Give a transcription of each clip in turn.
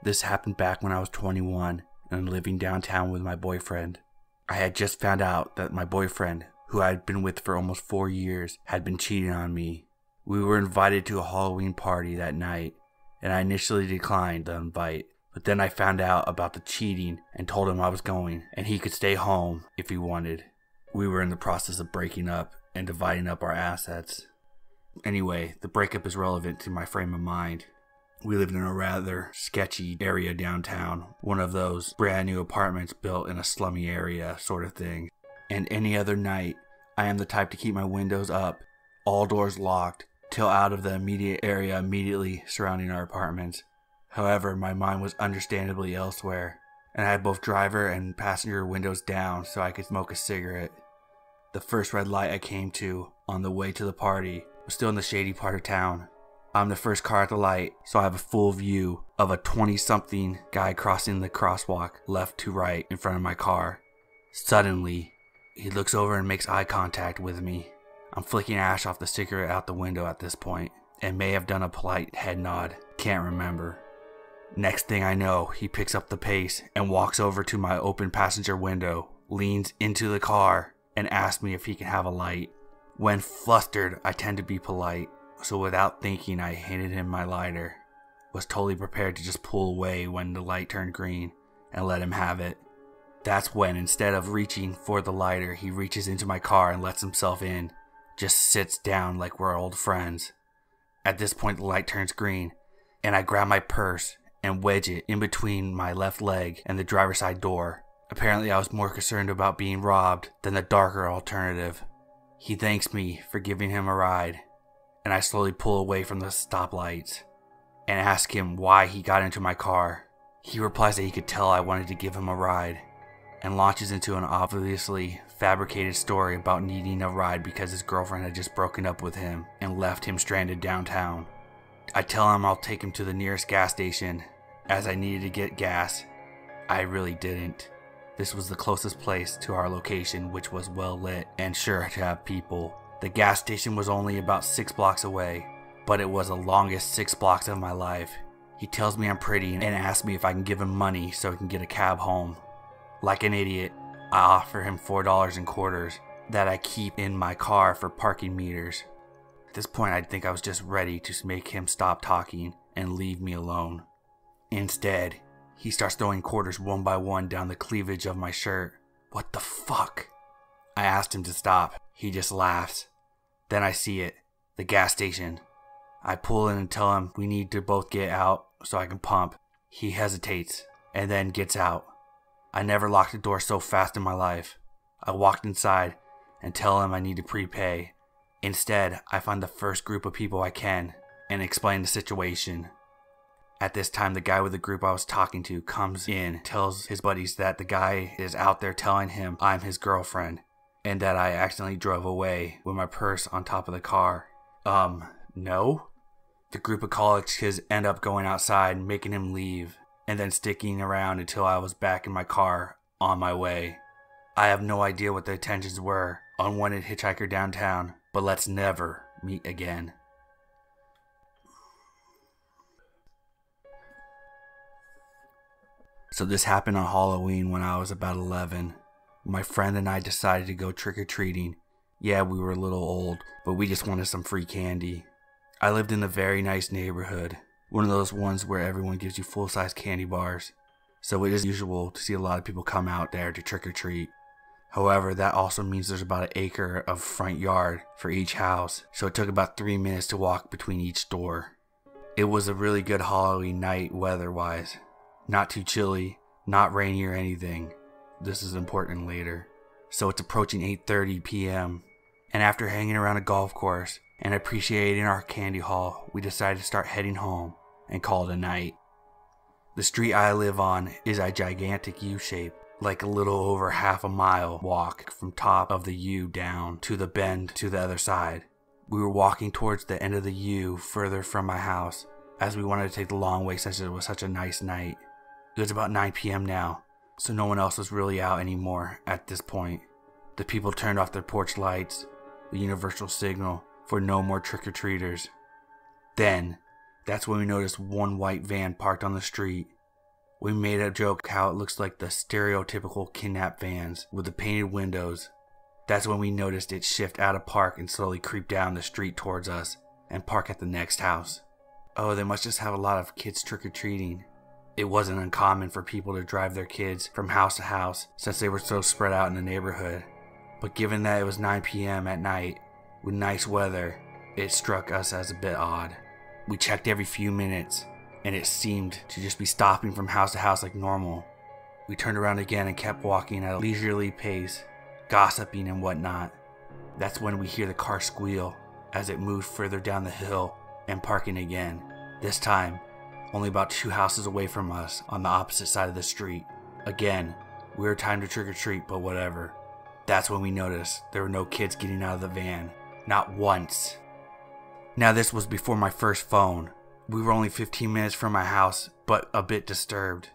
This happened back when I was 21 and living downtown with my boyfriend. I had just found out that my boyfriend, who I had been with for almost 4 years, had been cheating on me. We were invited to a Halloween party that night, and I initially declined the invite. But then I found out about the cheating and told him I was going, and he could stay home if he wanted. We were in the process of breaking up and dividing up our assets. Anyway, the breakup is relevant to my frame of mind. We lived in a rather sketchy area downtown, one of those brand new apartments built in a slummy area sort of thing. And any other night, I am the type to keep my windows up, all doors locked, till out of the immediate area immediately surrounding our apartments. However, my mind was understandably elsewhere, and I had both driver and passenger windows down so I could smoke a cigarette. The first red light I came to on the way to the party was still in the shady part of town. I'm the first car at the light, so I have a full view of a 20-something guy crossing the crosswalk left to right in front of my car. Suddenly, he looks over and makes eye contact with me. I'm flicking ash off the cigarette out the window at this point, and may have done a polite head nod. Can't remember. Next thing I know, he picks up the pace and walks over to my open passenger window, leans into the car, and asks me if he can have a light. When flustered, I tend to be polite, so without thinking I handed him my lighter. Was totally prepared to just pull away when the light turned green and let him have it. That's when, instead of reaching for the lighter, he reaches into my car and lets himself in. Just sits down like we're old friends. At this point the light turns green, and I grab my purse and wedge it in between my left leg and the driver's side door. Apparently I was more concerned about being robbed than the darker alternative. He thanks me for giving him a ride, and I slowly pull away from the stoplights and ask him why he got into my car. He replies that he could tell I wanted to give him a ride, and launches into an obviously fabricated story about needing a ride because his girlfriend had just broken up with him and left him stranded downtown. I tell him I'll take him to the nearest gas station, as I needed to get gas. I really didn't. This was the closest place to our location, which was well lit and sure to have people. The gas station was only about 6 blocks away, but it was the longest 6 blocks of my life. He tells me I'm pretty and asks me if I can give him money so he can get a cab home. Like an idiot, I offer him $4 in quarters that I keep in my car for parking meters. At this point, I think I was just ready to make him stop talking and leave me alone. Instead, he starts throwing quarters one by one down the cleavage of my shirt. What the fuck? I asked him to stop. He just laughs. Then I see it. The gas station. I pull in and tell him we need to both get out so I can pump. He hesitates and then gets out. I never locked a door so fast in my life. I walked inside and tell him I need to prepay. Instead, I find the first group of people I can and explain the situation. At this time, the guy with the group I was talking to comes in, tells his buddies that the guy is out there telling him I'm his girlfriend, and that I accidentally drove away with my purse on top of the car. No? The group of college kids end up going outside, making him leave, and then sticking around until I was back in my car on my way. I have no idea what the intentions were. Unwanted hitchhiker downtown, but let's never meet again. So this happened on Halloween when I was about 11. My friend and I decided to go trick-or-treating. Yeah, we were a little old, but we just wanted some free candy. I lived in a very nice neighborhood, one of those ones where everyone gives you full-size candy bars. So it is usual to see a lot of people come out there to trick-or-treat. However, that also means there's about an acre of front yard for each house, so it took about 3 minutes to walk between each door. It was a really good Halloween night weather-wise. Not too chilly, not rainy or anything. This is important later. So it's approaching 8:30 p.m. and after hanging around a golf course and appreciating our candy haul, we decided to start heading home and call it a night. The street I live on is a gigantic U-shape, like a little over half a mile walk from top of the U down to the bend to the other side. We were walking towards the end of the U further from my house, as we wanted to take the long way since it was such a nice night. It was about 9 p.m. now, so no one else was really out anymore at this point. The people turned off their porch lights, the universal signal for no more trick-or-treaters. Then, that's when we noticed one white van parked on the street. We made a joke how it looks like the stereotypical kidnap vans with the painted windows. That's when we noticed it shift out of park and slowly creep down the street towards us and park at the next house. Oh, they must just have a lot of kids trick-or-treating. It wasn't uncommon for people to drive their kids from house to house since they were so spread out in the neighborhood. But given that it was 9 p.m. at night with nice weather, it struck us as a bit odd. We checked every few minutes, and it seemed to just be stopping from house to house like normal. We turned around again and kept walking at a leisurely pace, gossiping and whatnot. That's when we hear the car squeal as it moved further down the hill and parking again. This time, only about 2 houses away from us on the opposite side of the street. Again, we were timed to trick-or-treat, but whatever. That's when we noticed there were no kids getting out of the van. Not once. Now this was before my first phone. We were only 15 minutes from my house, but a bit disturbed.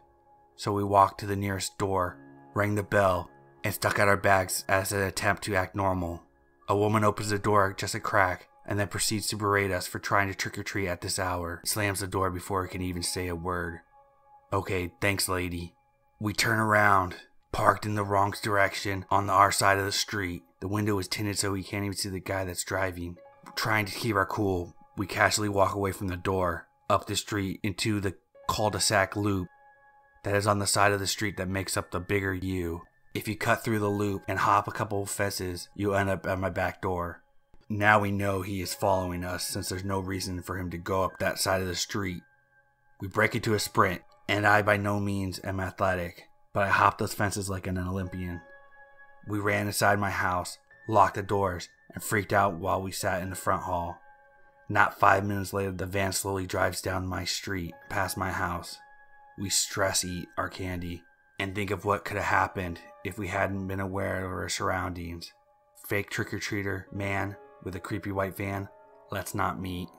So we walked to the nearest door, rang the bell, and stuck out our bags as an attempt to act normal. A woman opens the door just a crack, and then proceeds to berate us for trying to trick-or-treat at this hour. Slams the door before we can even say a word. Okay, thanks lady. We turn around, parked in the wrong direction on our side of the street. The window is tinted so we can't even see the guy that's driving. Trying to keep our cool, we casually walk away from the door, up the street into the cul-de-sac loop that is on the side of the street that makes up the bigger U. If you cut through the loop and hop a couple of fences, you end up at my back door. Now we know he is following us since there's no reason for him to go up that side of the street. We break into a sprint, and I by no means am athletic, but I hopped those fences like an Olympian. We ran inside my house, locked the doors, and freaked out while we sat in the front hall. Not 5 minutes later, the van slowly drives down my street, past my house. We stress eat our candy, and think of what could have happened if we hadn't been aware of our surroundings. Fake trick-or-treater man with a creepy white van, let's not meet.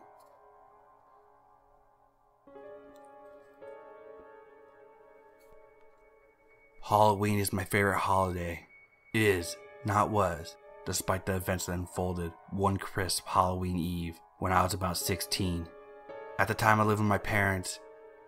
Halloween is my favorite holiday. Is, not was, despite the events that unfolded one crisp Halloween Eve when I was about 16. At the time I lived with my parents,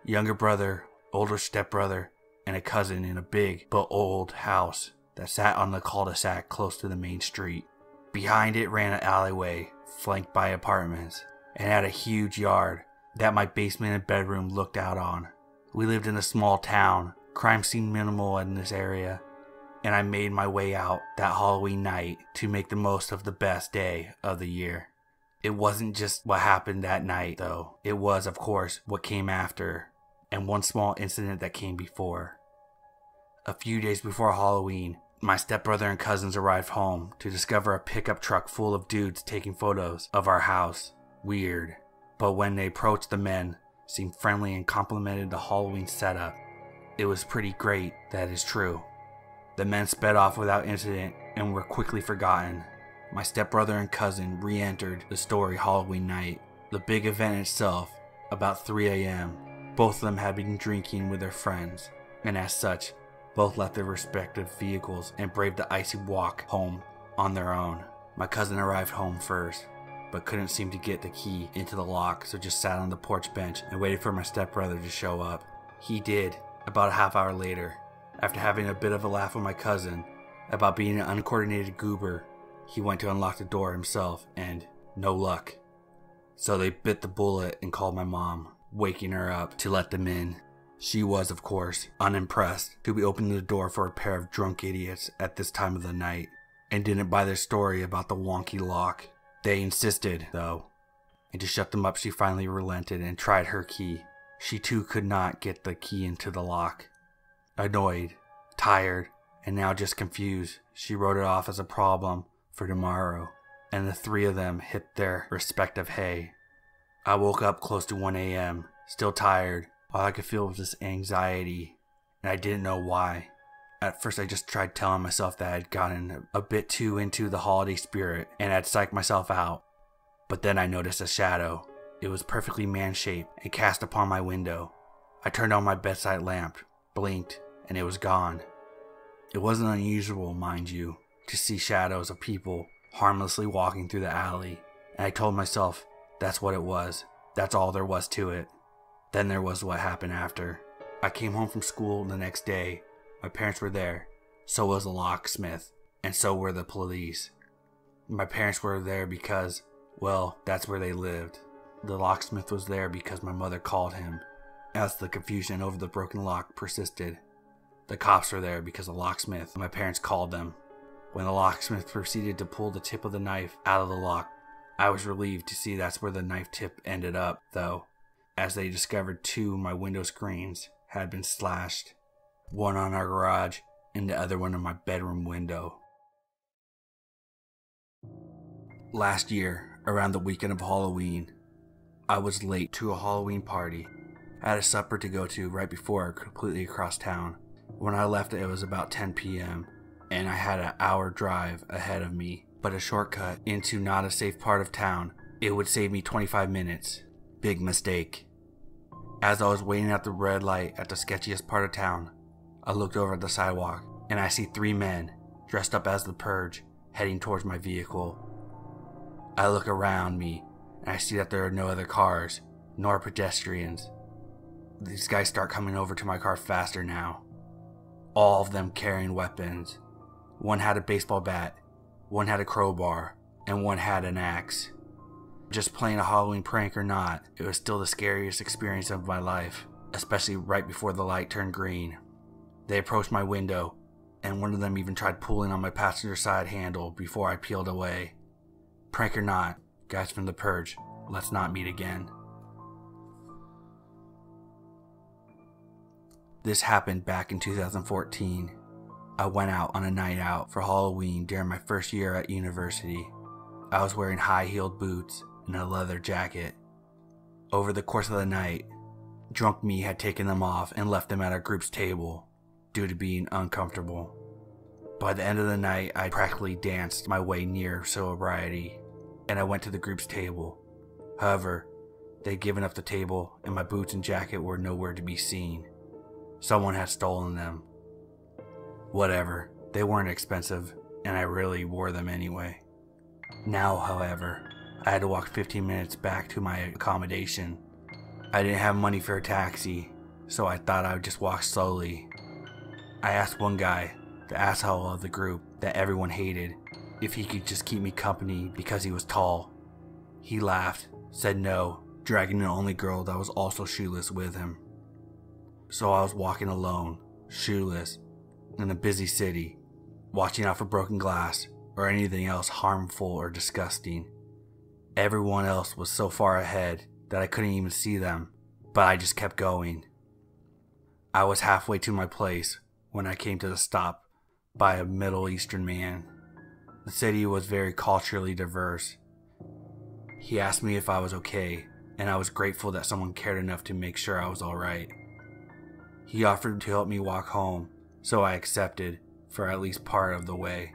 younger brother, older stepbrother, and a cousin in a big but old house that sat on the cul-de-sac close to the main street. Behind it ran an alleyway flanked by apartments and had a huge yard that my basement and bedroom looked out on. We lived in a small town. Crime seemed minimal in this area, and I made my way out that Halloween night to make the most of the best day of the year. It wasn't just what happened that night though. It was, of course, what came after, and one small incident that came before. A few days before Halloween, my stepbrother and cousins arrived home to discover a pickup truck full of dudes taking photos of our house. Weird. But when they approached, the men seemed friendly and complimented the Halloween setup. It was pretty great, that is true. The men sped off without incident and were quickly forgotten. My stepbrother and cousin re-entered the story Halloween night. The big event itself, about 3 a.m. Both of them had been drinking with their friends, and as such, both left their respective vehicles and braved the icy walk home on their own. My cousin arrived home first, but couldn't seem to get the key into the lock, so just sat on the porch bench and waited for my stepbrother to show up. He did, about a half hour later. After having a bit of a laugh with my cousin about being an uncoordinated goober, he went to unlock the door himself, and no luck. So they bit the bullet and called my mom, waking her up to let them in. She was, of course, unimpressed to be opening the door for a pair of drunk idiots at this time of the night, and didn't buy their story about the wonky lock. They insisted, though, and to shut them up she finally relented and tried her key. She too could not get the key into the lock. Annoyed, tired, and now just confused, she wrote it off as a problem for tomorrow, and the three of them hit their respective hay. I woke up close to 1 a.m., still tired. All I could feel was this anxiety, and I didn't know why. At first I just tried telling myself that I had gotten a bit too into the holiday spirit and had psyched myself out. But then I noticed a shadow. It was perfectly man-shaped and cast upon my window. I turned on my bedside lamp, blinked, and it was gone. It wasn't unusual, mind you, to see shadows of people harmlessly walking through the alley, and I told myself that's what it was. That's all there was to it. Then there was what happened after. I came home from school the next day. My parents were there. So was the locksmith. And so were the police. My parents were there because, well, that's where they lived. The locksmith was there because my mother called him. As the confusion over the broken lock persisted, the cops were there because the locksmith and my parents called them. When the locksmith proceeded to pull the tip of the knife out of the lock, I was relieved to see that's where the knife tip ended up, though, as they discovered 2 of my window screens had been slashed, one on our garage and the other one on my bedroom window. Last year, around the weekend of Halloween, I was late to a Halloween party. I had a supper to go to right before I completely across town. When I left, it was about 10 p.m. and I had an hour drive ahead of me, but a shortcut into not a safe part of town. It would save me 25 minutes. Big mistake. As I was waiting at the red light at the sketchiest part of town, I looked over at the sidewalk and I see 3 men dressed up as the Purge heading towards my vehicle. I look around me and I see that there are no other cars nor pedestrians. These guys start coming over to my car faster now. All of them carrying weapons. One had a baseball bat, one had a crowbar, and one had an axe. Just playing a Halloween prank or not, it was still the scariest experience of my life, especially right before the light turned green. They approached my window, and one of them even tried pulling on my passenger side handle before I peeled away. Prank or not, guys from the Purge, let's not meet again. This happened back in 2014. I went out on a night out for Halloween during my first year at university. I was wearing high-heeled boots and a leather jacket. Over the course of the night, drunk me had taken them off and left them at our group's table due to being uncomfortable. By the end of the night, I practically danced my way near sobriety, and I went to the group's table. However, they'd given up the table and my boots and jacket were nowhere to be seen. Someone had stolen them. Whatever, they weren't expensive, and I really wore them anyway. Now, however, I had to walk 15 minutes back to my accommodation. I didn't have money for a taxi, so I thought I would just walk slowly. I asked one guy, the asshole of the group that everyone hated, if he could just keep me company because he was tall. He laughed, said no, dragging the only girl that was also shoeless with him. So I was walking alone, shoeless, in a busy city, watching out for broken glass or anything else harmful or disgusting. Everyone else was so far ahead that I couldn't even see them, but I just kept going. I was halfway to my place when I came to the stop by a Middle Eastern man. The city was very culturally diverse. He asked me if I was okay, and I was grateful that someone cared enough to make sure I was alright. He offered to help me walk home, so I accepted for at least part of the way.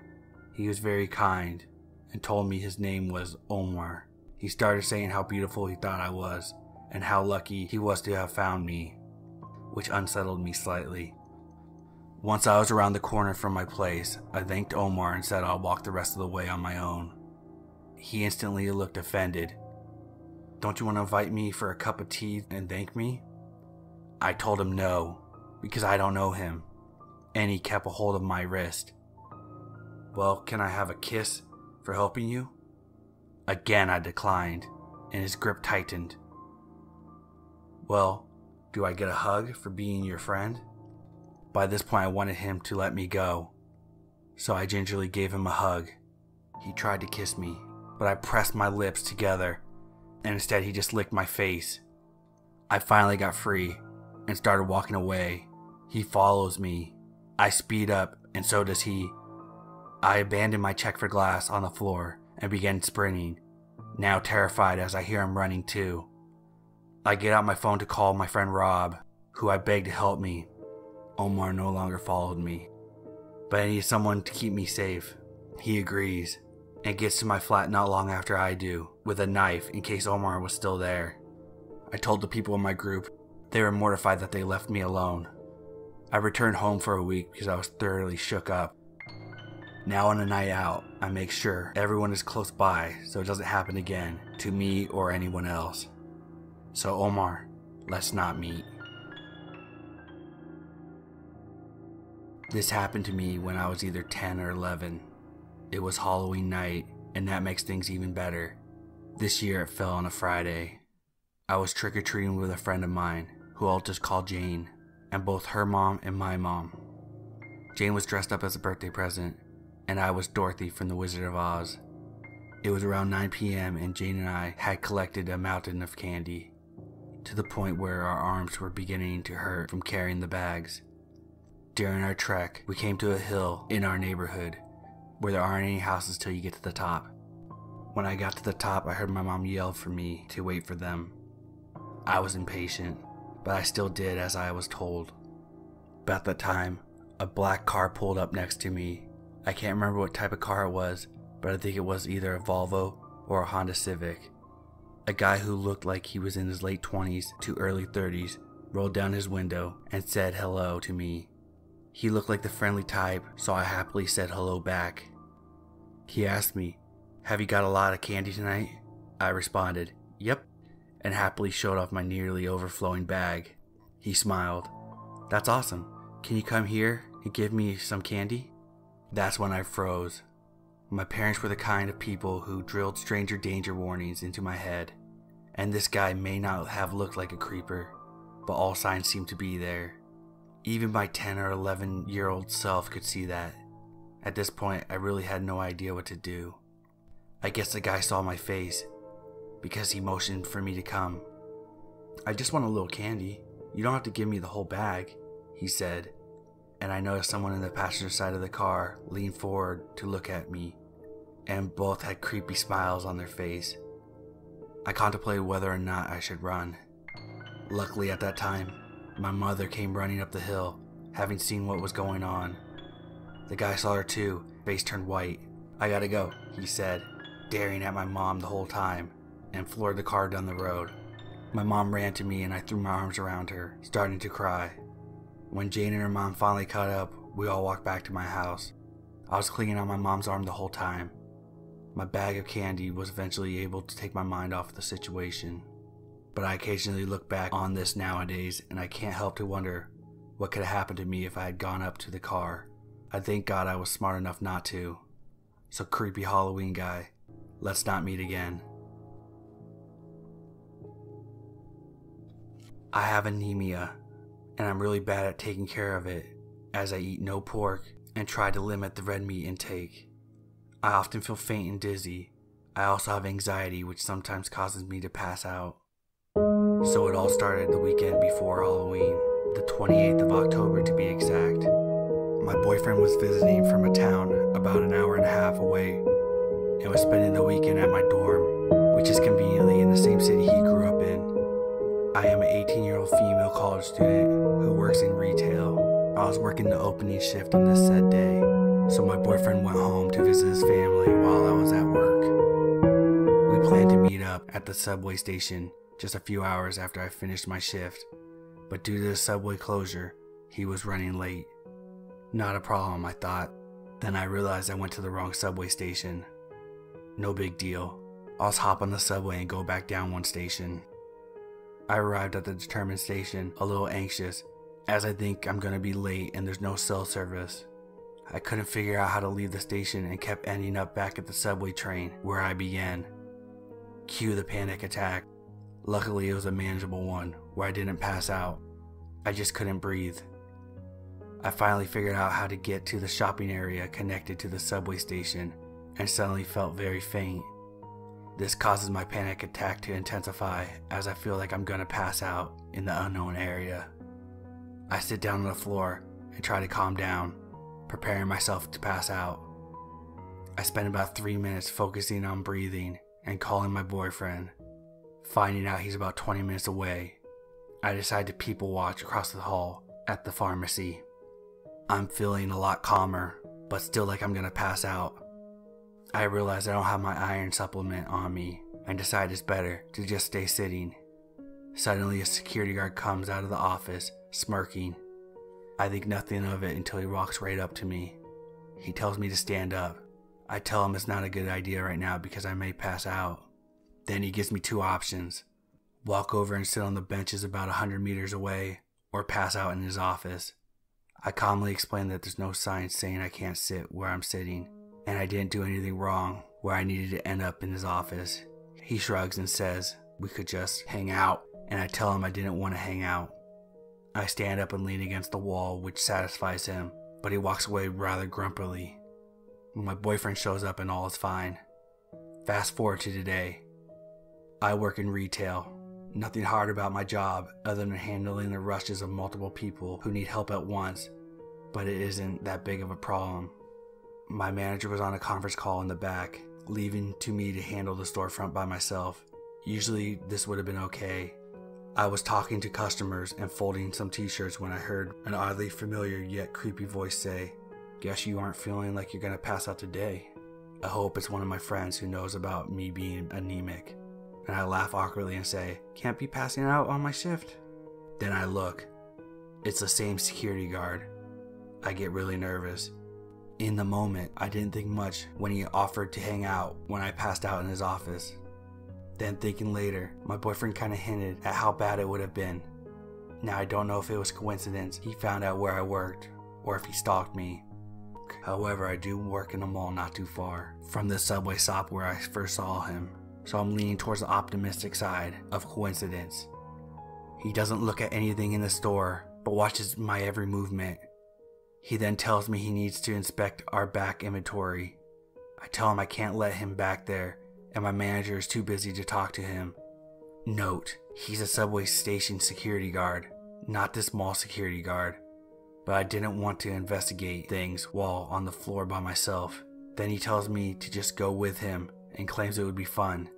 He was very kind and told me his name was Omar. He started saying how beautiful he thought I was and how lucky he was to have found me, which unsettled me slightly. Once I was around the corner from my place, I thanked Omar and said I'll walk the rest of the way on my own. He instantly looked offended. "Don't you want to invite me for a cup of tea and thank me?" I told him no, because I don't know him, and he kept a hold of my wrist. "Well, can I have a kiss for helping you?" Again I declined, and his grip tightened. "Well, do I get a hug for being your friend?" By this point I wanted him to let me go, so I gingerly gave him a hug. He tried to kiss me, but I pressed my lips together, and instead he just licked my face. I finally got free and started walking away. He follows me. I speed up, and so does he. I abandoned my check for glass on the floor and began sprinting, now terrified as I hear him running too. I get out my phone to call my friend Rob, who I begged to help me. Omar no longer followed me, but I need someone to keep me safe. He agrees, and gets to my flat not long after I do, with a knife in case Omar was still there. I told the people in my group. They were mortified that they left me alone. I returned home for a week because I was thoroughly shook up. Now on a night out, I make sure everyone is close by so it doesn't happen again to me or anyone else. So Omar, let's not meet. This happened to me when I was either 10 or 11. It was Halloween night, and that makes things even better. This year it fell on a Friday. I was trick-or-treating with a friend of mine, who I'll just call Jane, and both her mom and my mom. Jane was dressed up as a birthday present, and I was Dorothy from The Wizard of Oz. It was around 9 p.m. and Jane and I had collected a mountain of candy, to the point where our arms were beginning to hurt from carrying the bags. During our trek, we came to a hill in our neighborhood, where there aren't any houses till you get to the top. When I got to the top, I heard my mom yell for me to wait for them. I was impatient, but I still did as I was told. About that time, a black car pulled up next to me. I can't remember what type of car it was, but I think it was either a Volvo or a Honda Civic. A guy who looked like he was in his late 20s to early 30s rolled down his window and said hello to me. He looked like the friendly type, so I happily said hello back. He asked me, "Have you got a lot of candy tonight?" I responded, "Yep," and happily showed off my nearly overflowing bag. He smiled. "That's awesome. Can you come here and give me some candy?" That's when I froze. My parents were the kind of people who drilled stranger danger warnings into my head, and this guy may not have looked like a creeper, but all signs seemed to be there. Even my 10 or 11-year-old self could see that. At this point, I really had no idea what to do. I guess the guy saw my face, because he motioned for me to come. "I just want a little candy. You don't have to give me the whole bag," he said, and I noticed someone in the passenger side of the car leaned forward to look at me, and both had creepy smiles on their face. I contemplated whether or not I should run. Luckily at that time, my mother came running up the hill, having seen what was going on. The guy saw her too, face turned white. "I gotta go," he said, staring at my mom the whole time, and floored the car down the road. My mom ran to me and I threw my arms around her, starting to cry. When Jane and her mom finally caught up, we all walked back to my house. I was clinging on my mom's arm the whole time. My bag of candy was eventually able to take my mind off the situation. But I occasionally look back on this nowadays, and I can't help to wonder what could have happened to me if I had gone up to the car. I thank God I was smart enough not to. So creepy Halloween guy, let's not meet again. I have anemia, and I'm really bad at taking care of it, as I eat no pork and try to limit the red meat intake. I often feel faint and dizzy. I also have anxiety, which sometimes causes me to pass out. So it all started the weekend before Halloween, the 28th of October to be exact. My boyfriend was visiting from a town about an hour and a half away, and was spending the weekend at my dorm, which is conveniently in the same city he grew up in. I am an 18-year-old female college student who works in retail. I was working the opening shift on this said day, so my boyfriend went home to visit his family while I was at work. We planned to meet up at the subway station just a few hours after I finished my shift, but due to the subway closure, he was running late. Not a problem, I thought. Then I realized I went to the wrong subway station. No big deal. I'll just hop on the subway and go back down one station. I arrived at the determined station a little anxious, as I think I'm gonna be late and there's no cell service. I couldn't figure out how to leave the station and kept ending up back at the subway train where I began. Cue the panic attack. Luckily it was a manageable one where I didn't pass out. I just couldn't breathe. I finally figured out how to get to the shopping area connected to the subway station and suddenly felt very faint. This causes my panic attack to intensify as I feel like I'm gonna pass out in the unknown area. I sit down on the floor and try to calm down, preparing myself to pass out. I spend about 3 minutes focusing on breathing and calling my boyfriend. Finding out he's about 20 minutes away, I decide to people watch across the hall at the pharmacy. I'm feeling a lot calmer, but still like I'm gonna pass out. I realize I don't have my iron supplement on me and decide it's better to just stay sitting. Suddenly a security guard comes out of the office, smirking. I think nothing of it until he walks right up to me. He tells me to stand up. I tell him it's not a good idea right now because I may pass out. Then he gives me two options: walk over and sit on the benches about 100 meters away, or pass out in his office. I calmly explained that there's no signs saying I can't sit where I'm sitting, and I didn't do anything wrong where I needed to end up in his office. He shrugs and says we could just hang out, and I tell him I didn't want to hang out. I stand up and lean against the wall, which satisfies him, but he walks away rather grumpily. My boyfriend shows up and all is fine. Fast forward to today. I work in retail. Nothing hard about my job other than handling the rushes of multiple people who need help at once, but it isn't that big of a problem. My manager was on a conference call in the back, leaving to me to handle the storefront by myself. Usually this would have been okay. I was talking to customers and folding some t-shirts when I heard an oddly familiar yet creepy voice say, "Guess you aren't feeling like you're gonna pass out today." I hope it's one of my friends who knows about me being anemic. And I laugh awkwardly and say, "Can't be passing out on my shift." Then I look. It's the same security guard. I get really nervous. In the moment, I didn't think much when he offered to hang out when I passed out in his office. Then thinking later, my boyfriend kind of hinted at how bad it would have been. Now I don't know if it was coincidence he found out where I worked or if he stalked me. However, I do work in a mall not too far from the subway stop where I first saw him, so I'm leaning towards the optimistic side of coincidence. He doesn't look at anything in the store, but watches my every movement. He then tells me he needs to inspect our back inventory. I tell him I can't let him back there, and my manager is too busy to talk to him. Note, he's a subway station security guard, not this mall security guard. But I didn't want to investigate things while on the floor by myself. Then he tells me to just go with him and claims it would be fun.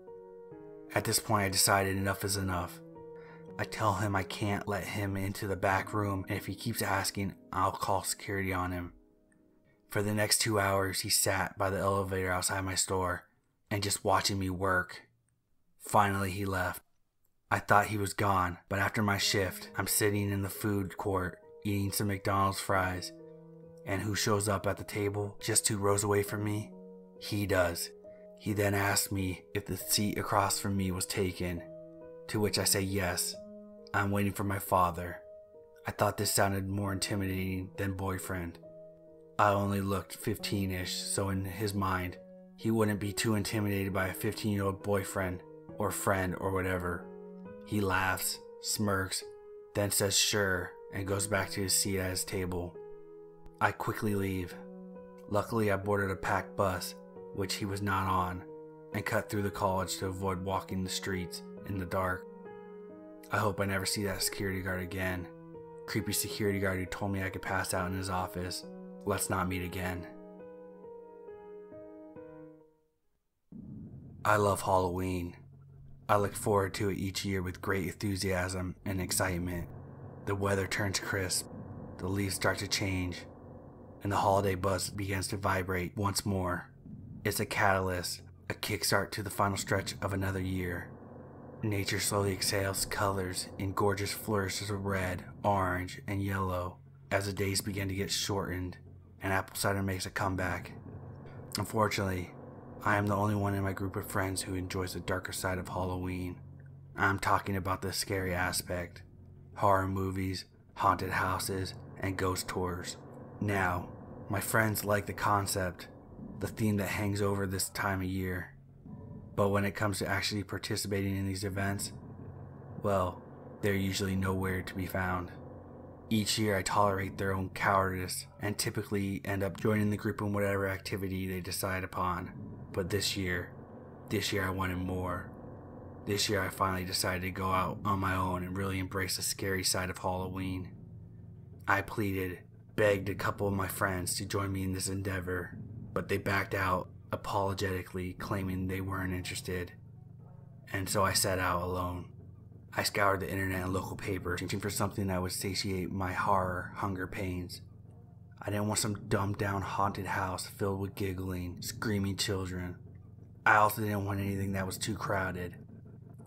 At this point I decided enough is enough. I tell him I can't let him into the back room, and if he keeps asking, I'll call security on him. For the next 2 hours he sat by the elevator outside my store and just watching me work. Finally he left. I thought he was gone, but after my shift I'm sitting in the food court eating some McDonald's fries, and who shows up at the table just 2 rows away from me? He does. He then asked me if the seat across from me was taken, to which I say yes. I'm waiting for my father. I thought this sounded more intimidating than boyfriend. I only looked 15-ish, so in his mind, he wouldn't be too intimidated by a 15-year-old boyfriend or friend or whatever. He laughs, smirks, then says sure, and goes back to his seat at his table. I quickly leave. Luckily I boarded a packed bus, which he was not on, and cut through the college to avoid walking the streets in the dark. I hope I never see that security guard again. Creepy security guard who told me I could pass out in his office. Let's not meet again. I love Halloween. I look forward to it each year with great enthusiasm and excitement. The weather turns crisp, the leaves start to change, and the holiday buzz begins to vibrate once more. It's a catalyst, a kickstart to the final stretch of another year. Nature slowly exhales colors in gorgeous flourishes of red, orange, and yellow as the days begin to get shortened and apple cider makes a comeback. Unfortunately, I am the only one in my group of friends who enjoys the darker side of Halloween. I'm talking about the scary aspect. Horror movies, haunted houses, and ghost tours. Now, my friends like the concept, the theme that hangs over this time of year. But when it comes to actually participating in these events, well, they're usually nowhere to be found. Each year I tolerate their own cowardice and typically end up joining the group in whatever activity they decide upon. But this year I wanted more. This year I finally decided to go out on my own and really embrace the scary side of Halloween. I pleaded, begged a couple of my friends to join me in this endeavor, but they backed out apologetically, claiming they weren't interested. And so I set out alone. I scoured the internet and local papers, searching for something that would satiate my horror hunger pains. I didn't want some dumbed down haunted house filled with giggling, screaming children. I also didn't want anything that was too crowded.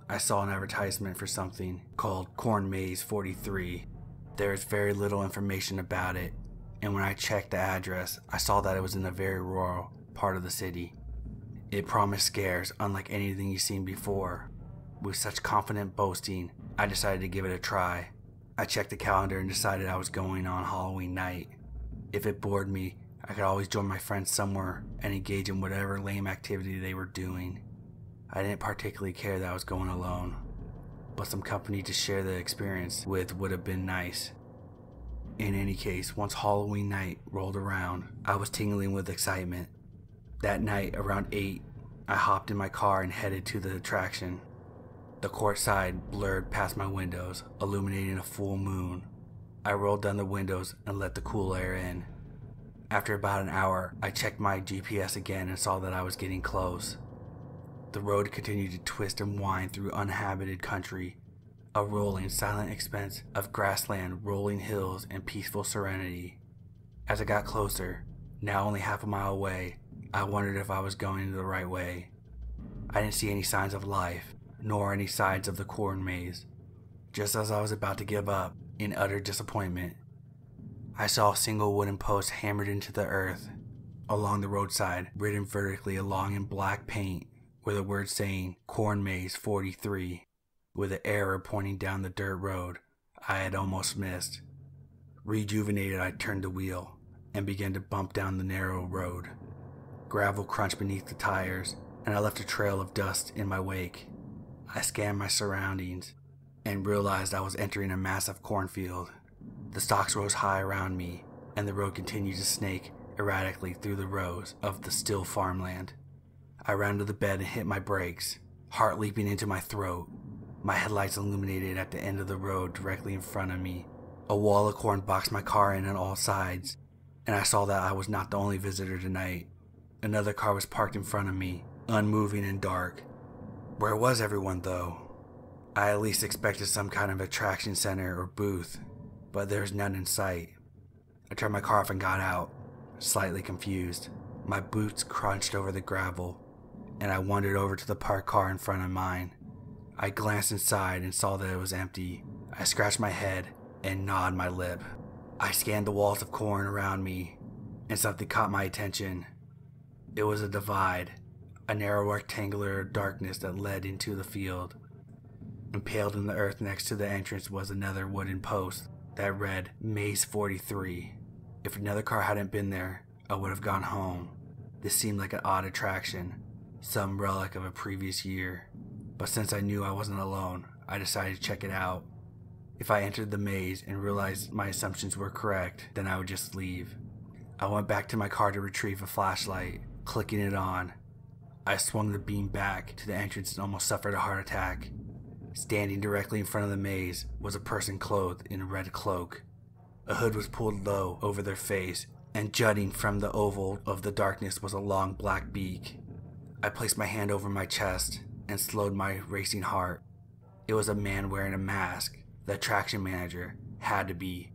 I saw an advertisement for something called Corn Maze 43. There is very little information about it, and when I checked the address, I saw that it was in a very rural part of the city. It promised scares unlike anything you've seen before. With such confident boasting, I decided to give it a try. I checked the calendar and decided I was going on Halloween night. If it bored me, I could always join my friends somewhere and engage in whatever lame activity they were doing. I didn't particularly care that I was going alone, but some company to share the experience with would have been nice. In any case, once Halloween night rolled around, I was tingling with excitement. That night, around 8, I hopped in my car and headed to the attraction. The courtside blurred past my windows, illuminating a full moon. I rolled down the windows and let the cool air in. After about an hour, I checked my GPS again and saw that I was getting close. The road continued to twist and wind through uninhabited country, a rolling, silent expanse of grassland, rolling hills, and peaceful serenity. As I got closer, now only half a mile away, I wondered if I was going the right way. I didn't see any signs of life, nor any signs of the corn maze. Just as I was about to give up, in utter disappointment, I saw a single wooden post hammered into the earth. Along the roadside, written vertically along in black paint, were the words saying Corn Maze 43, with an arrow pointing down the dirt road I had almost missed. Rejuvenated, I turned the wheel and began to bump down the narrow road. Gravel crunched beneath the tires, and I left a trail of dust in my wake. I scanned my surroundings and realized I was entering a massive cornfield. The stalks rose high around me, and the road continued to snake erratically through the rows of the still farmland. I rounded the bend and hit my brakes, heart leaping into my throat. My headlights illuminated at the end of the road directly in front of me. A wall of corn boxed my car in on all sides, and I saw that I was not the only visitor tonight. Another car was parked in front of me, unmoving and dark. Where was everyone, though? I at least expected some kind of attraction center or booth, but there was none in sight. I turned my car off and got out, slightly confused. My boots crunched over the gravel, and I wandered over to the parked car in front of mine. I glanced inside and saw that it was empty. I scratched my head and gnawed my lip. I scanned the walls of corn around me, and something caught my attention. It was a divide, a narrow rectangular darkness that led into the field. Impaled in the earth next to the entrance was another wooden post that read Maze 43. If another car hadn't been there, I would have gone home. This seemed like an odd attraction, some relic of a previous year. But since I knew I wasn't alone, I decided to check it out. If I entered the maze and realized my assumptions were correct, then I would just leave. I went back to my car to retrieve a flashlight, clicking it on. I swung the beam back to the entrance and almost suffered a heart attack. Standing directly in front of the maze was a person clothed in a red cloak. A hood was pulled low over their face, and jutting from the oval of the darkness was a long black beak. I placed my hand over my chest and slowed my racing heart. It was a man wearing a mask. The attraction manager had to be.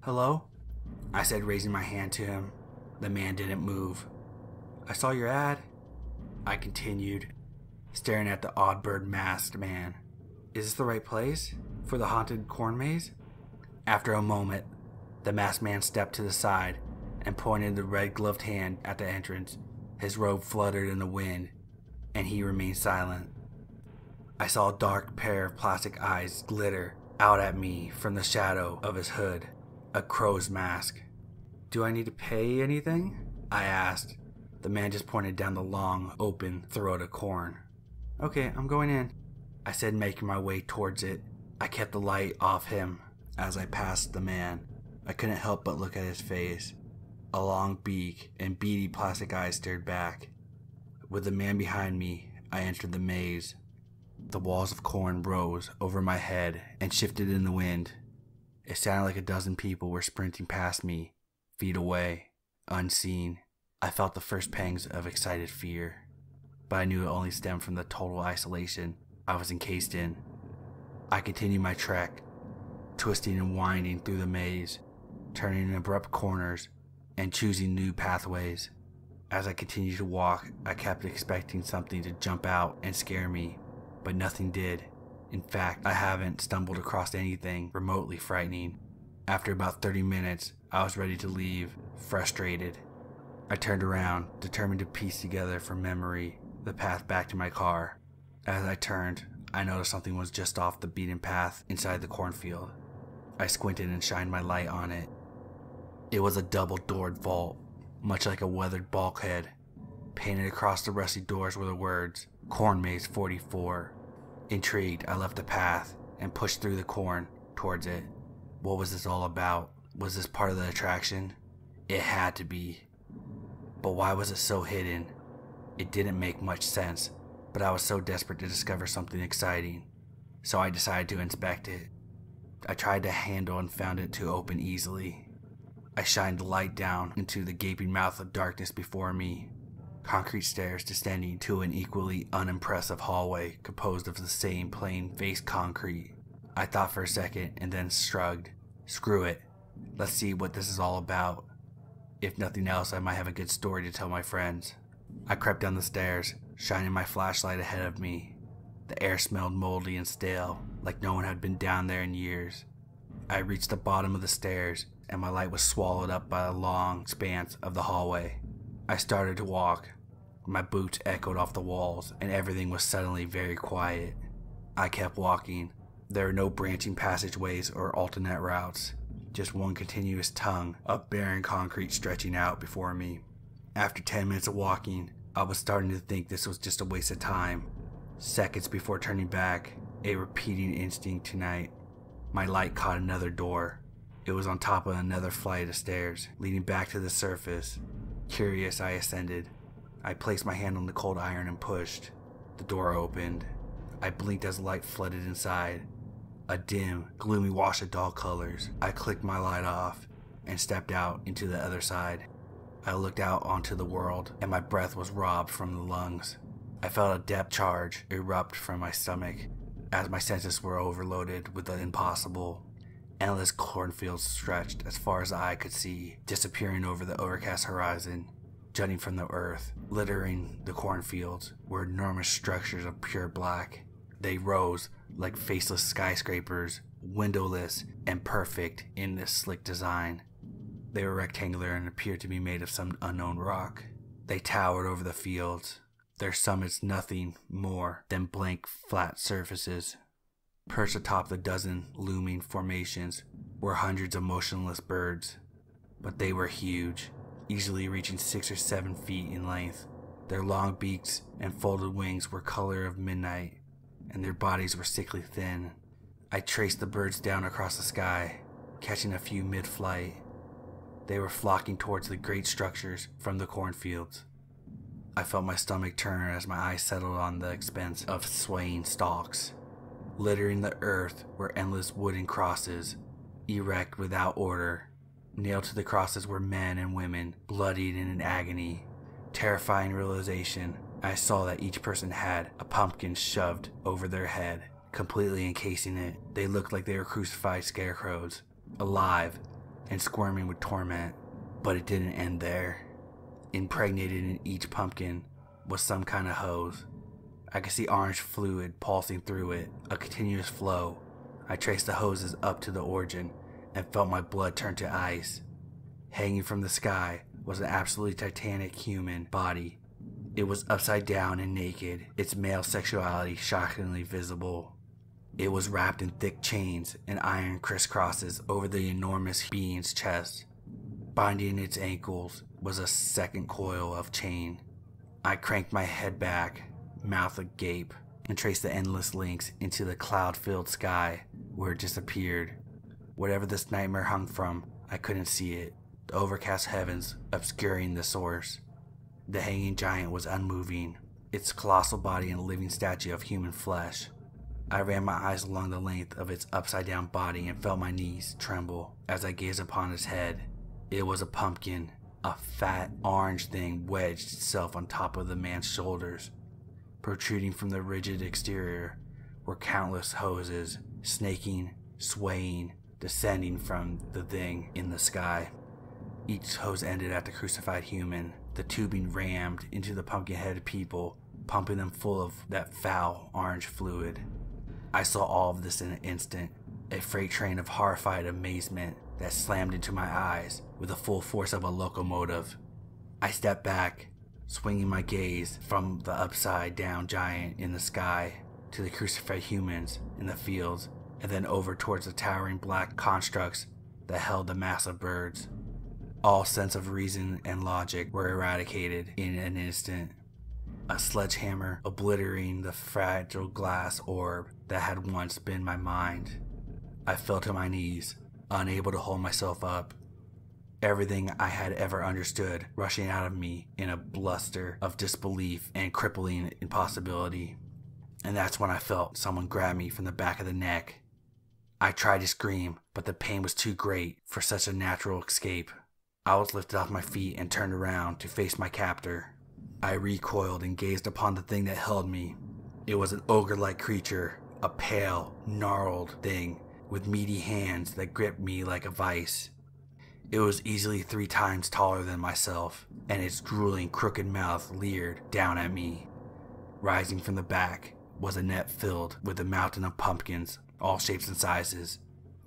"Hello?" I said, raising my hand to him. The man didn't move. "I saw your ad," I continued, staring at the odd bird masked man. "Is this the right place for the haunted corn maze?" After a moment, the masked man stepped to the side and pointed the red-gloved hand at the entrance. His robe fluttered in the wind, and he remained silent. I saw a dark pair of plastic eyes glitter out at me from the shadow of his hood, a crow's mask. "Do I need to pay anything?" I asked. The man just pointed down the long, open throat of corn. "Okay, I'm going in," I said, making my way towards it. I kept the light off him as I passed the man. I couldn't help but look at his face. A long beak and beady plastic eyes stared back. With the man behind me, I entered the maze. The walls of corn rose over my head and shifted in the wind. It sounded like a dozen people were sprinting past me, feet away, unseen. I felt the first pangs of excited fear, but I knew it only stemmed from the total isolation I was encased in. I continued my trek, twisting and winding through the maze, turning in abrupt corners, and choosing new pathways. As I continued to walk, I kept expecting something to jump out and scare me, but nothing did. In fact, I haven't stumbled across anything remotely frightening. After about 30 minutes, I was ready to leave, frustrated. I turned around, determined to piece together from memory the path back to my car. As I turned, I noticed something was just off the beaten path inside the cornfield. I squinted and shined my light on it. It was a double-doored vault, much like a weathered bulkhead. Painted across the rusty doors were the words, Corn Maze 44. Intrigued, I left the path and pushed through the corn towards it. What was this all about? Was this part of the attraction? It had to be. But why was it so hidden? It didn't make much sense, but I was so desperate to discover something exciting, so I decided to inspect it. I tried the handle and found it to open easily. I shined the light down into the gaping mouth of darkness before me. Concrete stairs descending to an equally unimpressive hallway composed of the same plain faced concrete. I thought for a second and then shrugged. Screw it. Let's see what this is all about. If nothing else, I might have a good story to tell my friends. I crept down the stairs, shining my flashlight ahead of me. The air smelled moldy and stale, like no one had been down there in years. I reached the bottom of the stairs, and my light was swallowed up by a long expanse of the hallway. I started to walk. My boots echoed off the walls, and everything was suddenly very quiet. I kept walking. There were no branching passageways or alternate routes, just one continuous tongue of barren concrete stretching out before me. After 10 minutes of walking, I was starting to think this was just a waste of time. Seconds before turning back, a repeating instinct tonight. My light caught another door. It was on top of another flight of stairs, leading back to the surface. Curious, I ascended. I placed my hand on the cold iron and pushed. The door opened. I blinked as light flooded inside. A dim, gloomy wash of dull colors. I clicked my light off and stepped out into the other side. I looked out onto the world, and my breath was robbed from the lungs. I felt a depth charge erupt from my stomach as my senses were overloaded with the impossible. Endless cornfields stretched as far as the eye could see, disappearing over the overcast horizon. Jutting from the earth, littering the cornfields, were enormous structures of pure black. They rose like faceless skyscrapers, windowless and perfect in this slick design. They were rectangular and appeared to be made of some unknown rock. They towered over the fields, their summits nothing more than blank, flat surfaces. Perched atop the dozen looming formations were hundreds of motionless birds, but they were huge, easily reaching 6 or 7 feet in length. Their long beaks and folded wings were color of midnight, and their bodies were sickly thin. I traced the birds down across the sky, catching a few mid-flight. They were flocking towards the great structures from the cornfields. I felt my stomach turn as my eyes settled on the expanse of swaying stalks. Littering the earth were endless wooden crosses, erect without order. Nailed to the crosses were men and women, bloodied and in agony. Terrifying realization, I saw that each person had a pumpkin shoved over their head, completely encasing it. They looked like they were crucified scarecrows, alive and squirming with torment. But it didn't end there. Impregnated in each pumpkin was some kind of hose. I could see orange fluid pulsing through it, a continuous flow. I traced the hoses up to the origin and felt my blood turn to ice. Hanging from the sky was an absolutely titanic human body. It was upside down and naked, its male sexuality shockingly visible. It was wrapped in thick chains and iron crisscrosses over the enormous being's chest. Binding its ankles was a second coil of chain. I cranked my head back, mouth agape, and traced the endless links into the cloud-filled sky where it disappeared. Whatever this nightmare hung from, I couldn't see it, the overcast heavens obscuring the source. The hanging giant was unmoving, its colossal body a living statue of human flesh. I ran my eyes along the length of its upside-down body and felt my knees tremble as I gazed upon its head. It was a pumpkin, a fat, orange thing wedged itself on top of the man's shoulders. Protruding from the rigid exterior were countless hoses, snaking, swaying, descending from the thing in the sky. Each hose ended at the crucified human, the tubing rammed into the pumpkin-headed people, pumping them full of that foul orange fluid. I saw all of this in an instant, a freight train of horrified amazement that slammed into my eyes with the full force of a locomotive. I stepped back, swinging my gaze from the upside-down giant in the sky to the crucified humans in the fields and then over towards the towering black constructs that held the massive birds. All sense of reason and logic were eradicated in an instant. A sledgehammer obliterating the fragile glass orb that had once been my mind. I fell to my knees, unable to hold myself up. Everything I had ever understood rushing out of me in a bluster of disbelief and crippling impossibility. And that's when I felt someone grab me from the back of the neck. I tried to scream, but the pain was too great for such a natural escape. I was lifted off my feet and turned around to face my captor. I recoiled and gazed upon the thing that held me. It was an ogre-like creature, a pale, gnarled thing with meaty hands that gripped me like a vice. It was easily 3 times taller than myself, and its drooling, crooked mouth leered down at me. Rising from the back was a net filled with a mountain of pumpkins, all shapes and sizes.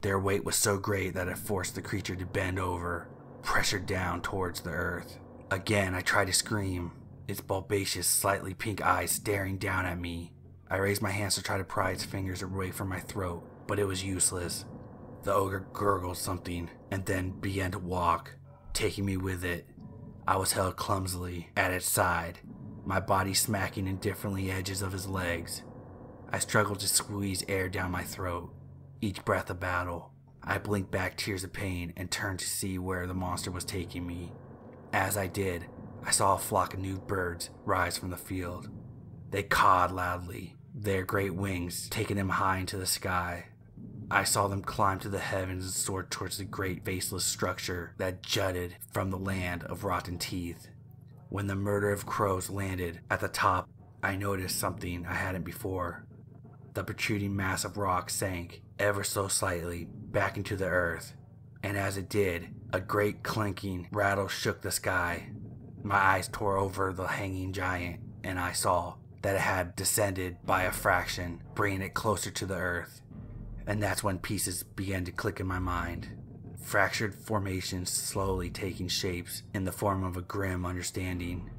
Their weight was so great that it forced the creature to bend over, pressured down towards the earth. Again, I tried to scream, its bulbous, slightly pink eyes staring down at me. I raised my hands to try to pry its fingers away from my throat, but it was useless. The ogre gurgled something and then began to walk, taking me with it. I was held clumsily at its side, my body smacking indifferently edges of his legs. I struggled to squeeze air down my throat, each breath a battle. I blinked back tears of pain and turned to see where the monster was taking me. As I did, I saw a flock of new birds rise from the field. They cawed loudly, their great wings taking them high into the sky. I saw them climb to the heavens and soar towards the great faceless structure that jutted from the land of rotten teeth. When the murder of crows landed at the top, I noticed something I hadn't before. The protruding mass of rock sank, ever so slightly, back into the earth, and as it did, a great clinking rattle shook the sky. My eyes tore over the hanging giant, and I saw that it had descended by a fraction, bringing it closer to the earth. And that's when pieces began to click in my mind. Fractured formations slowly taking shapes in the form of a grim understanding.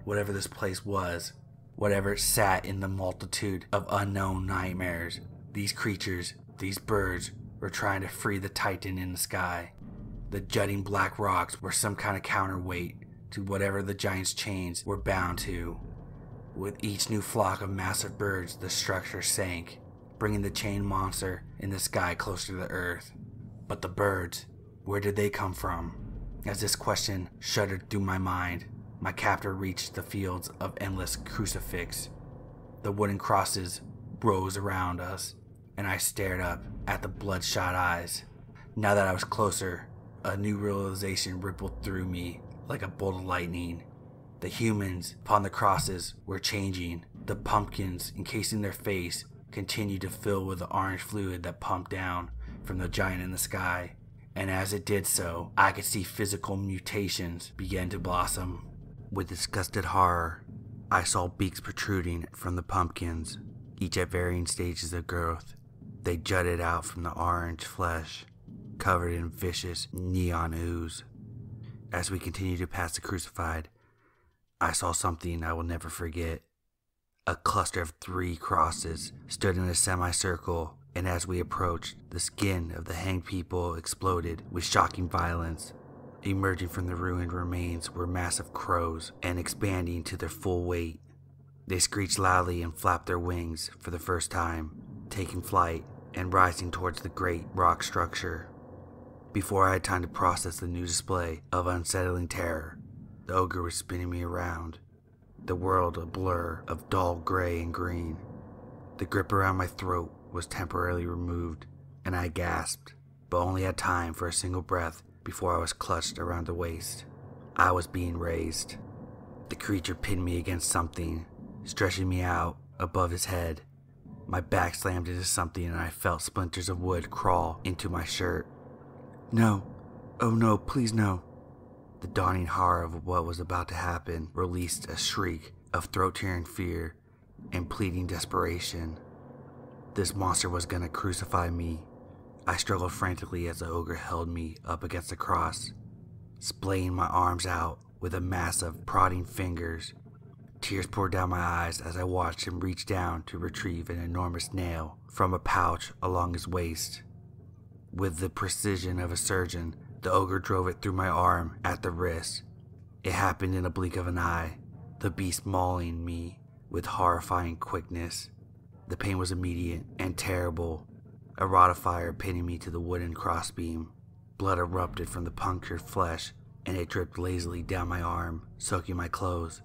Whatever this place was, whatever it sat in the multitude of unknown nightmares, these creatures, these birds, were trying to free the titan in the sky. The jutting black rocks were some kind of counterweight to whatever the giant's chains were bound to. With each new flock of massive birds, the structure sank, bringing the chained monster in the sky closer to the earth. But the birds, where did they come from? As this question shuddered through my mind, my captor reached the fields of endless crucifix. The wooden crosses rose around us, and I stared up at the bloodshot eyes. Now that I was closer, a new realization rippled through me like a bolt of lightning. The humans upon the crosses were changing. The pumpkins encasing their face continued to fill with the orange fluid that pumped down from the giant in the sky. And as it did so, I could see physical mutations begin to blossom. With disgusted horror, I saw beaks protruding from the pumpkins, each at varying stages of growth. They jutted out from the orange flesh, covered in vicious neon ooze. As we continued to pass the crucified, I saw something I will never forget. A cluster of 3 crosses stood in a semicircle, and as we approached, the skin of the hanged people exploded with shocking violence. Emerging from the ruined remains were massive crows, and expanding to their full weight. They screeched loudly and flapped their wings for the first time, taking flight and rising towards the great rock structure. Before I had time to process the new display of unsettling terror, the ogre was spinning me around, the world a blur of dull gray and green. The grip around my throat was temporarily removed, and I gasped, but only had time for a single breath before I was clutched around the waist. I was being raised. The creature pinned me against something, stretching me out above his head. My back slammed into something and I felt splinters of wood crawl into my shirt. No. Oh no, please no. The dawning horror of what was about to happen released a shriek of throat-tearing fear and pleading desperation. This monster was gonna crucify me. I struggled frantically as the ogre held me up against the cross, splaying my arms out with a mass of prodding fingers. Tears poured down my eyes as I watched him reach down to retrieve an enormous nail from a pouch along his waist. With the precision of a surgeon, the ogre drove it through my arm at the wrist. It happened in a blink of an eye, the beast mauling me with horrifying quickness. The pain was immediate and terrible, a rod of fire pinning me to the wooden crossbeam. Blood erupted from the punctured flesh, and it dripped lazily down my arm, soaking my clothes.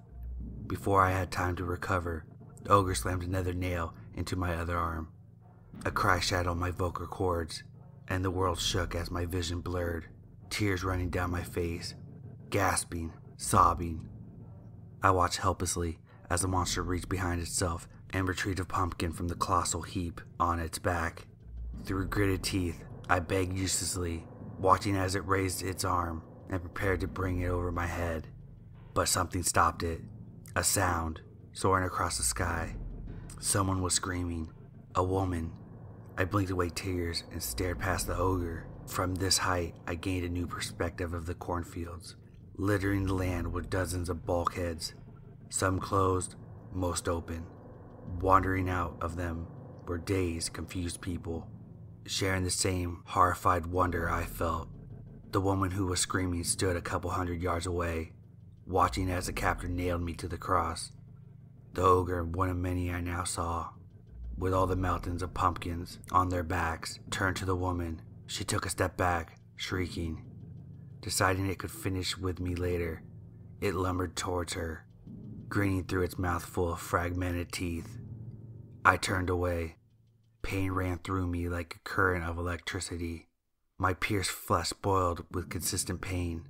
Before I had time to recover, the ogre slammed another nail into my other arm. A cry shattered my vocal cords, and the world shook as my vision blurred, tears running down my face, gasping, sobbing. I watched helplessly as the monster reached behind itself and retrieved a pumpkin from the colossal heap on its back. Through gritted teeth, I begged uselessly, watching as it raised its arm and prepared to bring it over my head. But something stopped it. A sound, soaring across the sky. Someone was screaming. A woman. I blinked away tears and stared past the ogre. From this height, I gained a new perspective of the cornfields. Littering the land were dozens of bulkheads, some closed, most open. Wandering out of them were dazed, confused people, sharing the same horrified wonder I felt. The woman who was screaming stood a couple 100 yards away, watching as the captor nailed me to the cross. The ogre, one of many I now saw, with all the mountains of pumpkins on their backs, turned to the woman. She took a step back, shrieking. Deciding it could finish with me later, it lumbered towards her, grinning through its mouth full of fragmented teeth. I turned away. Pain ran through me like a current of electricity. My pierced flesh boiled with consistent pain.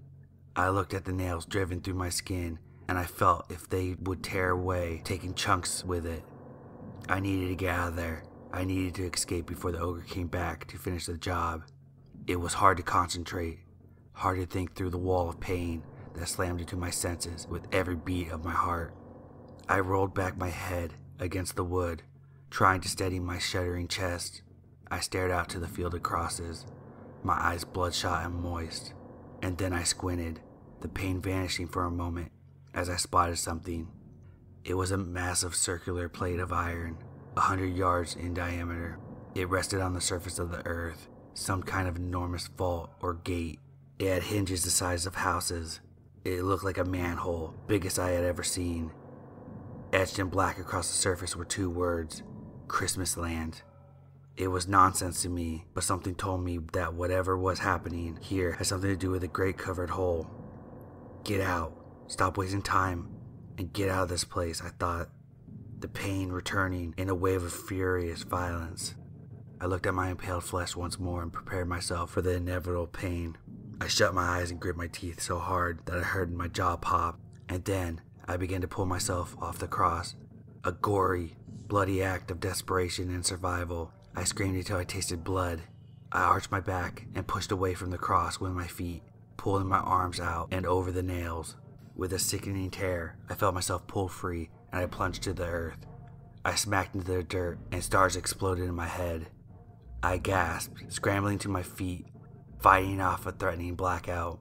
I looked at the nails driven through my skin, and I felt if they would tear away, taking chunks with it. I needed to get out of there. I needed to escape before the ogre came back to finish the job. It was hard to concentrate, hard to think through the wall of pain that slammed into my senses with every beat of my heart. I rolled back my head against the wood, trying to steady my shuddering chest. I stared out to the field of crosses, my eyes bloodshot and moist, and then I squinted, the pain vanishing for a moment as I spotted something. It was a massive circular plate of iron, 100 yards in diameter. It rested on the surface of the earth, some kind of enormous vault or gate. It had hinges the size of houses. It looked like a manhole, biggest I had ever seen. Etched in black across the surface were two words, Christmas Land. It was nonsense to me, but something told me that whatever was happening here had something to do with the great covered hole. Get out, stop wasting time, and get out of this place, I thought, the pain returning in a wave of furious violence. I looked at my impaled flesh once more and prepared myself for the inevitable pain. I shut my eyes and grit my teeth so hard that I heard my jaw pop, and then I began to pull myself off the cross. A gory, bloody act of desperation and survival. I screamed until I tasted blood. I arched my back and pushed away from the cross with my feet, pulling my arms out and over the nails. With a sickening tear, I felt myself pulled free and I plunged to the earth. I smacked into the dirt and stars exploded in my head. I gasped, scrambling to my feet, fighting off a threatening blackout.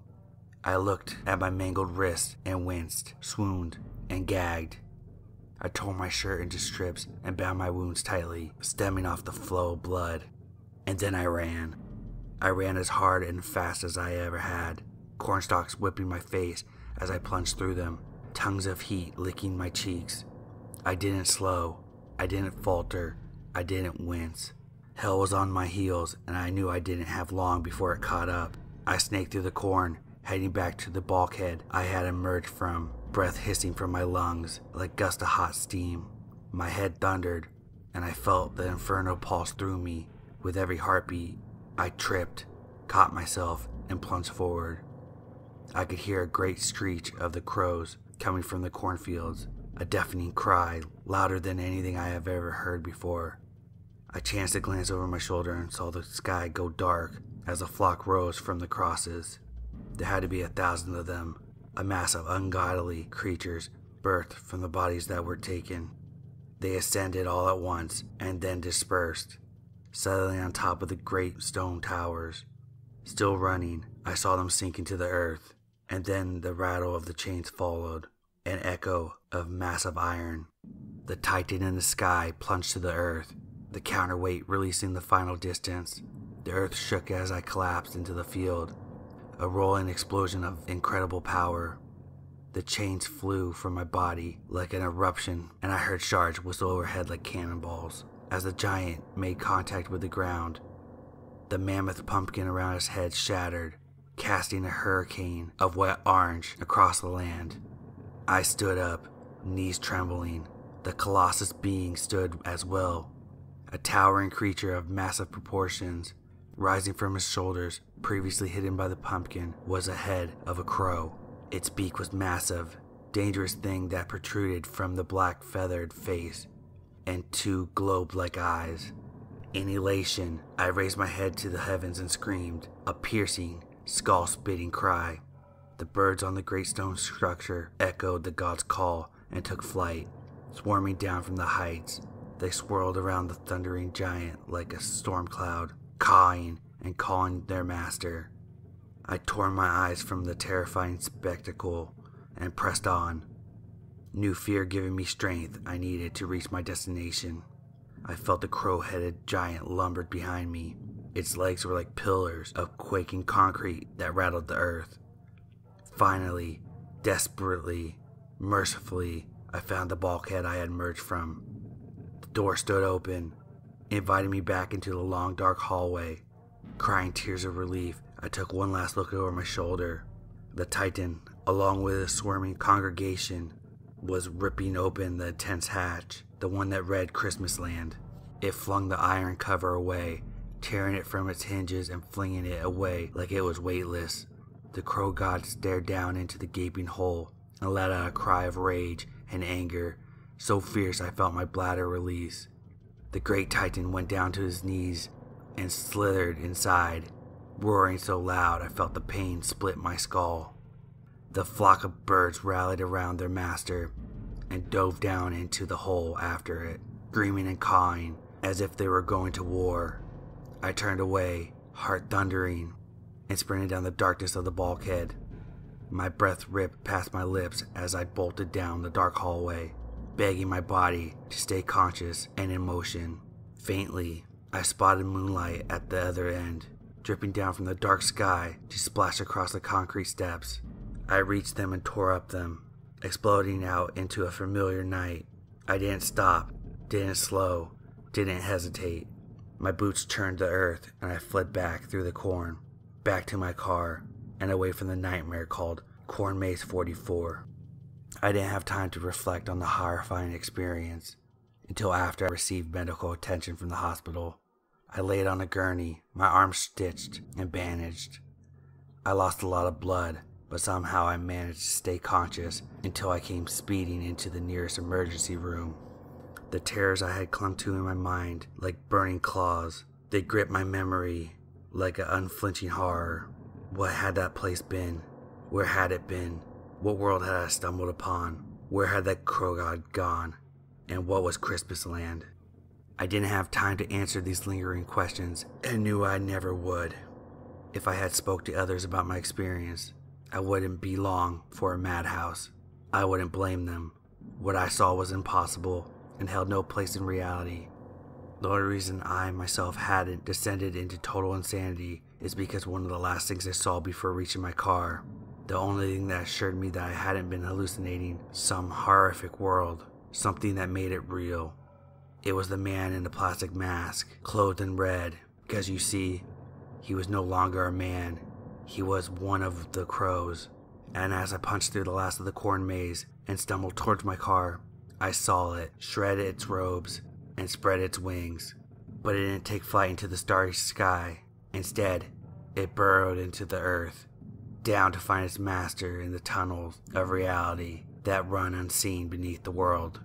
I looked at my mangled wrist and winced, swooned, and gagged. I tore my shirt into strips and bound my wounds tightly, stemming off the flow of blood. And then I ran. I ran as hard and fast as I ever had, cornstalks whipping my face as I plunged through them, tongues of heat licking my cheeks. I didn't slow. I didn't falter. I didn't wince. Hell was on my heels, and I knew I didn't have long before it caught up. I snaked through the corn, heading back to the bulkhead I had emerged from, breath hissing from my lungs like gusts of hot steam. My head thundered, and I felt the inferno pulse through me. With every heartbeat, I tripped, caught myself, and plunged forward. I could hear a great screech of the crows coming from the cornfields, a deafening cry, louder than anything I have ever heard before. I chanced to glance over my shoulder and saw the sky go dark as the flock rose from the crosses. There had to be 1,000 of them, a mass of ungodly creatures birthed from the bodies that were taken. They ascended all at once and then dispersed, settling on top of the great stone towers. Still running, I saw them sink into the earth, and then the rattle of the chains followed, an echo of massive iron. The Titan in the sky plunged to the earth, the counterweight releasing the final distance. The earth shook as I collapsed into the field, a rolling explosion of incredible power. The chains flew from my body like an eruption, and I heard shards whistle overhead like cannonballs as the giant made contact with the ground. The mammoth pumpkin around his head shattered, casting a hurricane of wet orange across the land. I stood up, knees trembling. The colossus being stood as well, a towering creature of massive proportions. Rising from his shoulders, previously hidden by the pumpkin, was a head of a crow. Its beak was massive, dangerous thing that protruded from the black feathered face, and two globe-like eyes. In elation, I raised my head to the heavens and screamed, a piercing, skull-spitting cry. The birds on the great stone structure echoed the god's call and took flight. Swarming down from the heights, they swirled around the thundering giant like a storm cloud, cawing and calling their master. I tore my eyes from the terrifying spectacle and pressed on, new fear giving me strength I needed to reach my destination. I felt the crow-headed giant lumbered behind me. Its legs were like pillars of quaking concrete that rattled the earth. Finally, desperately, mercifully, I found the bulkhead I had emerged from. The door stood open, inviting me back into the long dark hallway. Crying tears of relief, I took one last look over my shoulder. The Titan, along with a swarming congregation, was ripping open the tense hatch, the one that read Christmas Land. It flung the iron cover away, tearing it from its hinges and flinging it away like it was weightless. The crow god stared down into the gaping hole and let out a cry of rage and anger, so fierce I felt my bladder release. The great Titan went down to his knees and slithered inside, roaring so loud I felt the pain split my skull. The flock of birds rallied around their master and dove down into the hole after it, screaming and cawing as if they were going to war. I turned away, heart thundering, and sprinted down the darkness of the bulkhead. My breath ripped past my lips as I bolted down the dark hallway, begging my body to stay conscious and in motion. Faintly, I spotted moonlight at the other end, dripping down from the dark sky to splash across the concrete steps. I reached them and tore up them, exploding out into a familiar night. I didn't stop, didn't slow, didn't hesitate. My boots churned the earth and I fled back through the corn, back to my car, and away from the nightmare called Corn Maze 44. I didn't have time to reflect on the horrifying experience until after I received medical attention from the hospital. I laid on a gurney, my arms stitched and bandaged. I lost a lot of blood, but somehow I managed to stay conscious until I came speeding into the nearest emergency room. The terrors I had clung to in my mind like burning claws. They gripped my memory like an unflinching horror. What had that place been? Where had it been? What world had I stumbled upon? Where had that crow god gone? And what was Christmas Land? I didn't have time to answer these lingering questions and knew I never would. If I had spoke to others about my experience, I wouldn't be long for a madhouse. I wouldn't blame them. What I saw was impossible and held no place in reality. The only reason I myself hadn't descended into total insanity is because one of the last things I saw before reaching my car, the only thing that assured me that I hadn't been hallucinating some horrific world, something that made it real. It was the man in the plastic mask, clothed in red, because you see, he was no longer a man. He was one of the crows. And as I punched through the last of the corn maze and stumbled towards my car, I saw it shred its robes and spread its wings. But it didn't take flight into the starry sky. Instead, it burrowed into the earth, down to find its master in the tunnels of reality that run unseen beneath the world.